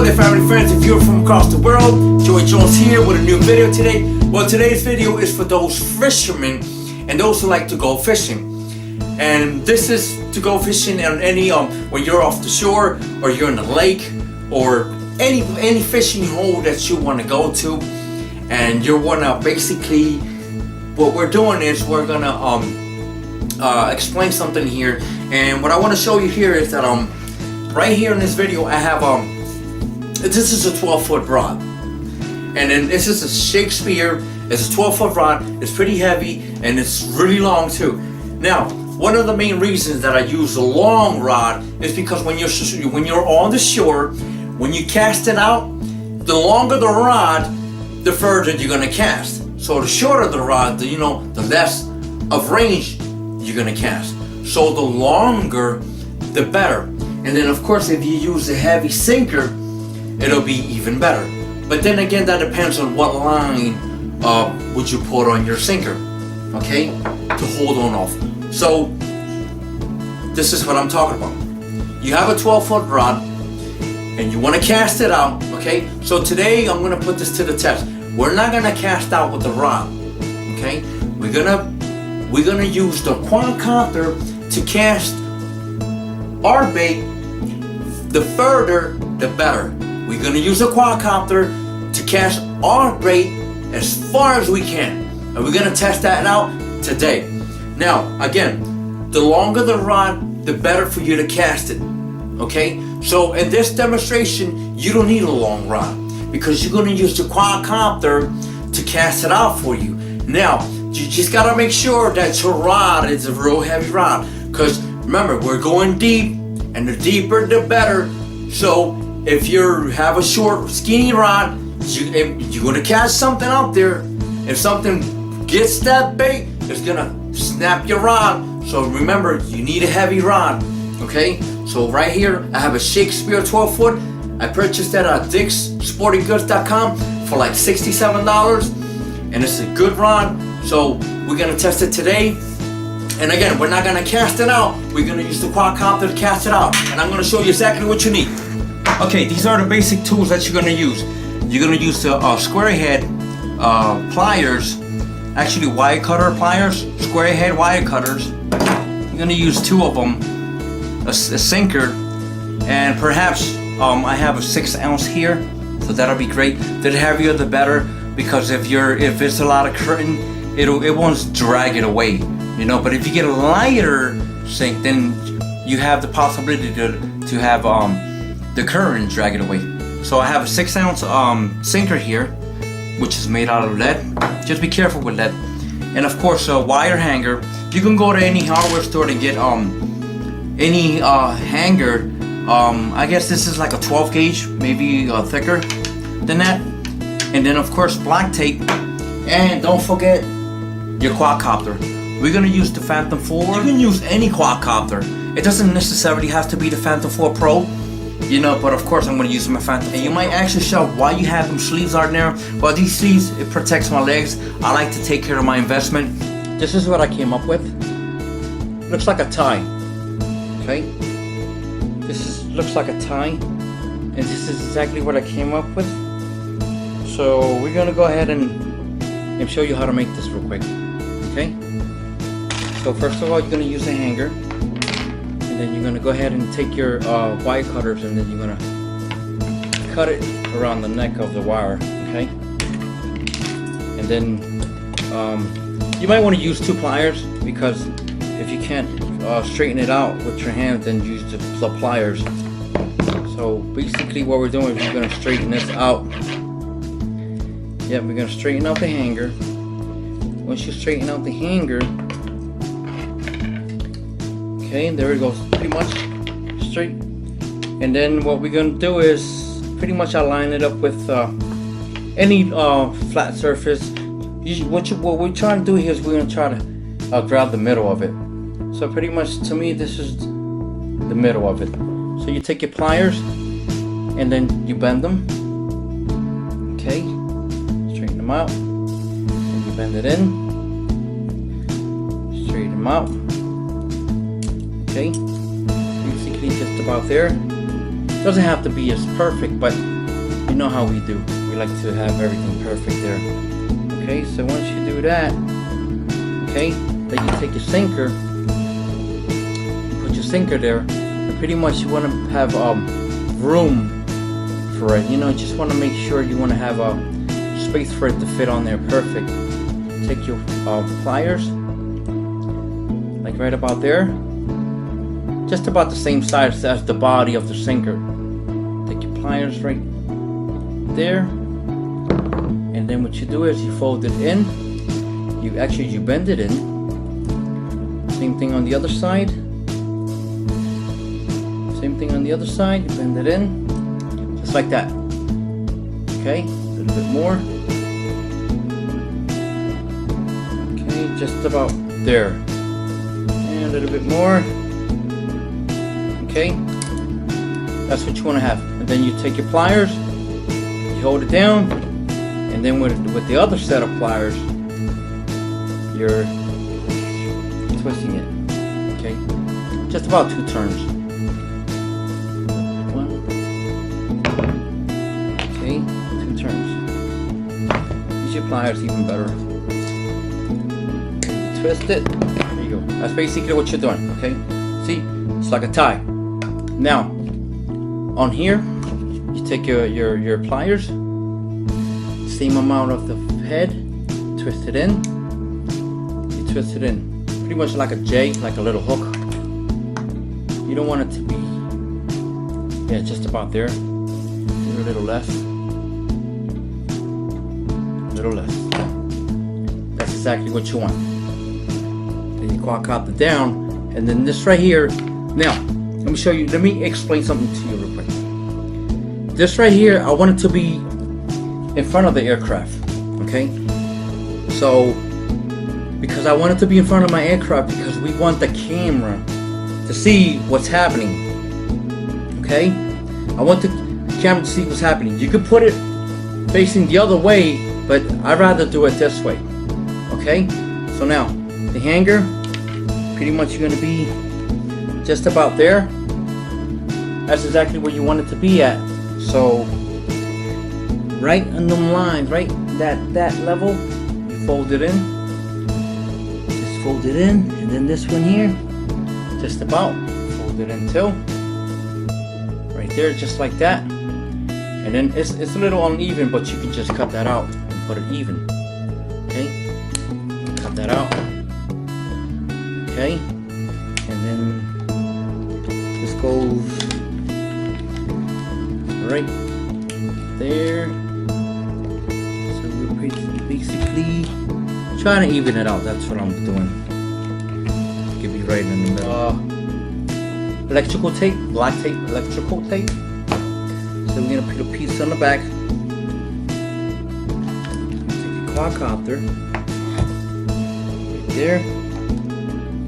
there, family friends. If you're from across the world, Joey Jones here with a new video today. Well, today's video is for those fishermen and those who like to go fishing. And this is to go fishing on any when you're off the shore or you're in the lake or any fishing hole that you want to go to, and you want to basically, what we're doing is we're gonna explain something here. And what I want to show you here is that right here in this video I have this is a 12-foot rod, and then this is a Shakespeare. It's a 12-foot rod. It's pretty heavy and it's really long too. Now, one of the main reasons that I use a long rod is because when you're on the shore, when you cast it out, the longer the rod, the further you're gonna cast. So the shorter the rod, the less of range you're gonna cast. So the longer, the better. And then of course, if you use a heavy sinker, it'll be even better. But then again, that depends on what line would you put on your sinker, okay, to hold on off. So this is what I'm talking about. You have a 12-foot rod and you want to cast it out, okay? So today I'm going to put this to the test. We're not going to cast out with the rod, okay? We're gonna use the quadcopter to cast our bait. The further, the better. We're gonna use a quadcopter to cast our bait as far as we can, and we're gonna test that out today. Now, again, the longer the rod, the better for you to cast it, okay? So in this demonstration, you don't need a long rod because you're gonna use the quadcopter to cast it out for you. Now, you just gotta make sure that your rod is a real heavy rod, because remember, we're going deep, and the deeper the better. So if you have a short, skinny rod, you're gonna catch something out there. If something gets that bait, it's gonna snap your rod. So remember, you need a heavy rod, okay? So right here, I have a Shakespeare 12-foot. I purchased that at DicksSportingGoods.com for like $67, and it's a good rod. So we're gonna test it today. And again, we're not gonna cast it out. We're gonna use the quadcopter to cast it out. And I'm gonna show you exactly what you need. Okay, these are the basic tools that you're gonna use. You're gonna use the square head pliers, actually wire cutter pliers, square head wire cutters. You're gonna use 2 of them, a sinker, and perhaps I have a 6-ounce here, so that'll be great. The heavier the better, because if it's a lot of current, it won't drag it away, But if you get a lighter sink, then you have the possibility to have the current drag it away. So I have a 6-ounce sinker here, which is made out of lead. Just be careful with lead. And of course, a wire hanger. You can go to any hardware store to get any hanger. I guess this is like a 12 gauge, maybe thicker than that. And then of course black tape. And don't forget your quadcopter. We're gonna use the Phantom 4. You can use any quadcopter. It doesn't necessarily have to be the Phantom 4 Pro, but of course I'm gonna use my Phantom. And you might ask yourself why you have them sleeves on there. Well, these sleeves, it protects my legs. I like to take care of my investment. This is what I came up with. Looks like a tie, okay? Looks like a tie, and this is exactly what I came up with. So we're gonna go ahead and show you how to make this real quick, okay? So first of all, you're gonna use a hanger, and then you're gonna go ahead and take your wire cutters, and then you're gonna cut it around the neck of the wire, okay? And then you might want to use 2 pliers, because if you can't straighten it out with your hands, then use the pliers. So basically what we're doing is we're going to straighten this out. Yeah, we're going to straighten out the hanger. Once you straighten out the hanger, okay, there it goes, pretty much straight. And then what we're going to do is pretty much align it up with any flat surface. What we're trying to do here is we're going to try to grab the middle of it. So pretty much, to me, this is the middle of it. So you take your pliers and then you bend them, okay, straighten them out, and you bend it in, straighten them out, okay, basically just about there. Doesn't have to be as perfect, but you know how we do. We like to have everything perfect there. Okay, so once you do that, okay, then you take your sinker, you put your sinker there, and pretty much you want to have room for it. You know, just want to make sure you want to have a space for it to fit on there perfect. Take your pliers, like right about there, just about the same size as the body of the sinker. Take your pliers right there, and then what you do is you fold it in. You bend it in. Same thing on the other side. Same thing on the other side. You bend it in, just like that. Okay, a little bit more. Okay, just about there, and a little bit more. Okay, that's what you want to have. And then you take your pliers, you hold it down, and then with the other set of pliers, you're twisting it. Okay, just about 2 turns. 1. Okay, 2 turns. Use your pliers even better. Twist it. There you go. That's basically what you're doing. Okay, see, it's like a tie. Now, on here, you take your pliers, same amount of the head, twist it in. You twist it in, pretty much like a J, like a little hook. You don't want it to be, yeah, just about there. A little less, a little less. That's exactly what you want. Then you clock out the down, and then this right here. Now, let me show you. Let me explain something to you real quick. This right here, I want it to be in front of the aircraft. Okay, so because I want it to be in front of my aircraft because we want the camera to see what's happening. Okay, I want the camera to see what's happening. You could put it facing the other way, but I'd rather do it this way. Okay, so now the hanger, pretty much going to be just about there. That's exactly where you want it to be at. So right on the lines, right that level, you fold it in. Just fold it in, and then this one here, just about fold it in too. Right there, just like that. And then it's a little uneven, but you can just cut that out and put it even. Okay, cut that out. Okay, and then this goes right there. So we're basically trying to even it out. That's what I'm doing. It could be right in the middle. Electrical tape, black tape, electrical tape. So we're gonna put a piece on the back. Take a quadcopter right there.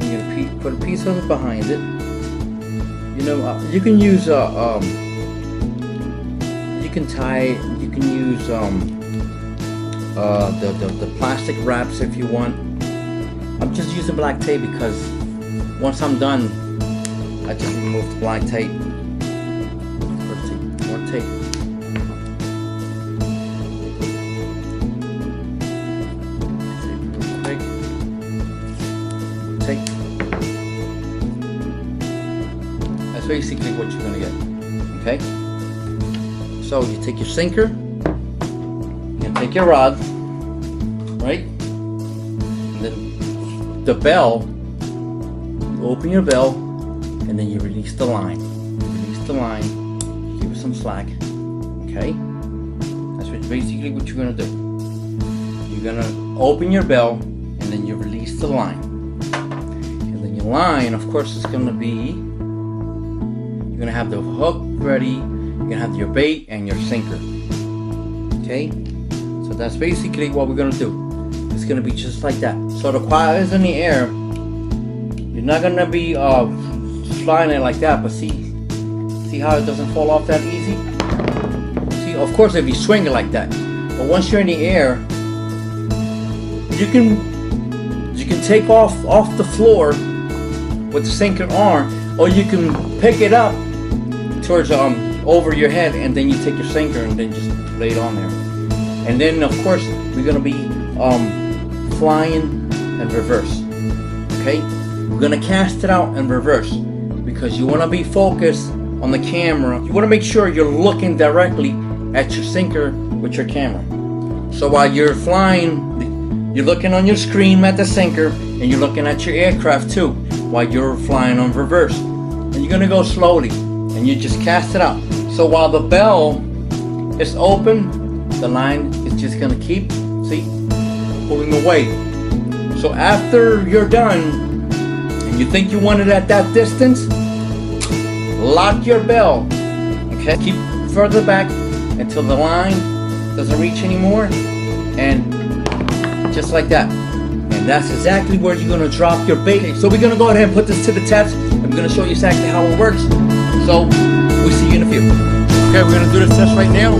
You're gonna put a piece of it behind it. You know, you can use you can use the plastic wraps if you want. I'm just using black tape because once I'm done, I just remove the black tape. More tape. Tape. That's basically what you're gonna get. Okay. So you take your sinker, you take your rod, right? And then the bell, you open your bell, and then you release the line. You release the line, give it some slack, okay? That's basically what you're gonna do. You're gonna open your bell, and then you release the line. And then your line, of course, is gonna be, you're gonna have the hook ready, you're gonna have your bait and your sinker. Okay, so that's basically what we're gonna do. It's gonna be just like that. So the quad is in the air. You're not gonna be flying it like that, but see how it doesn't fall off that easy. See, of course, if you swing it like that, but once you're in the air, you can take off the floor with the sinker arm, or you can pick it up towards over your head, and then you take your sinker and then just lay it on there. And then of course we're gonna be flying in reverse. Okay, we're gonna cast it out in reverse because you want to be focused on the camera. You want to make sure you're looking directly at your sinker with your camera. So while you're flying, you're looking on your screen at the sinker, and you're looking at your aircraft too while you're flying on reverse. And you're gonna go slowly, and you just cast it out. So while the bell is open, the line is just gonna keep, see, pulling away. So after you're done, and you think you want it at that distance, lock your bell. Okay, keep further back until the line doesn't reach anymore, and just like that. And that's exactly where you're gonna drop your bait. Okay, so we're gonna go ahead and put this to the test, and we're gonna show you exactly how it works. So we'll see you in a few. Okay, we're gonna do this test right now.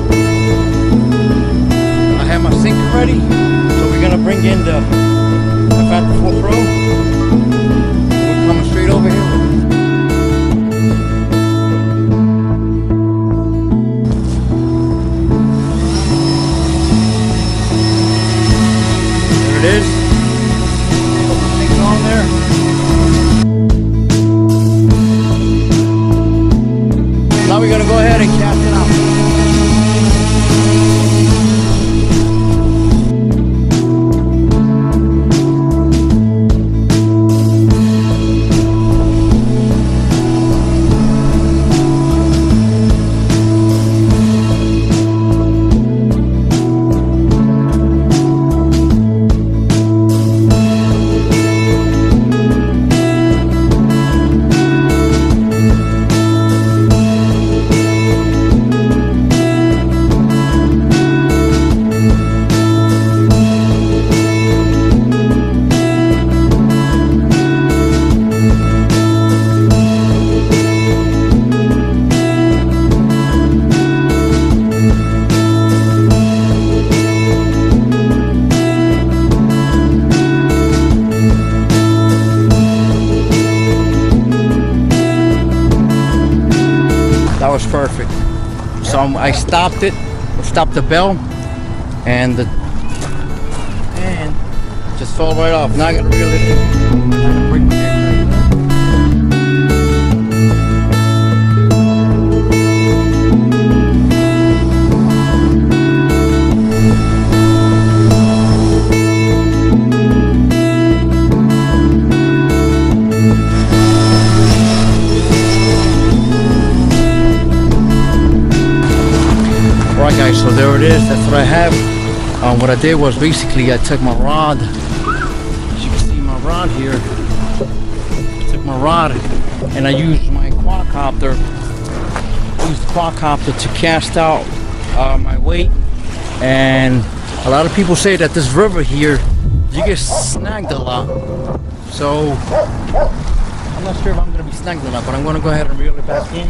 I have my sinker ready, so we're gonna bring in the P4Pro. We're coming straight over here. There it is. Put my things on there. Now we're gonna go ahead and cast it out. That was perfect. So I stopped it, stopped the bell, and just fell right off. Now I gotta reel it in. I'm gonna bring my Alright guys, so there it is. That's what I have. What I did was basically I took my rod. As you can see my rod here. I took my rod and I used my quadcopter. Used the quadcopter to cast out my weight. And a lot of people say that this river here, you get snagged a lot. So I'm not sure if I'm gonna be snagged or not, but I'm gonna go ahead and reel it back in.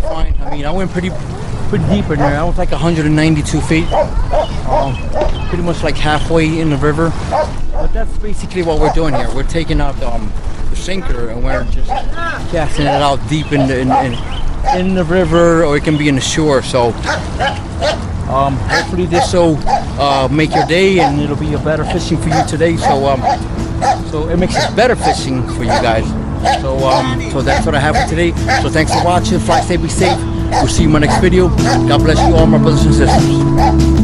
Fine. I mean, I went pretty deep in there. I was like 192 feet, pretty much like halfway in the river. But that's basically what we're doing here. We're taking out the sinker and we're just casting it out deep in the river, or it can be in the shore. So hopefully this will make your day, and it'll be a better fishing for you today. So so it makes it better fishing for you guys. So so that's what I have for today. So thanks for watching. Fly safe, be safe. We'll see you in my next video. God bless you all, my brothers and sisters.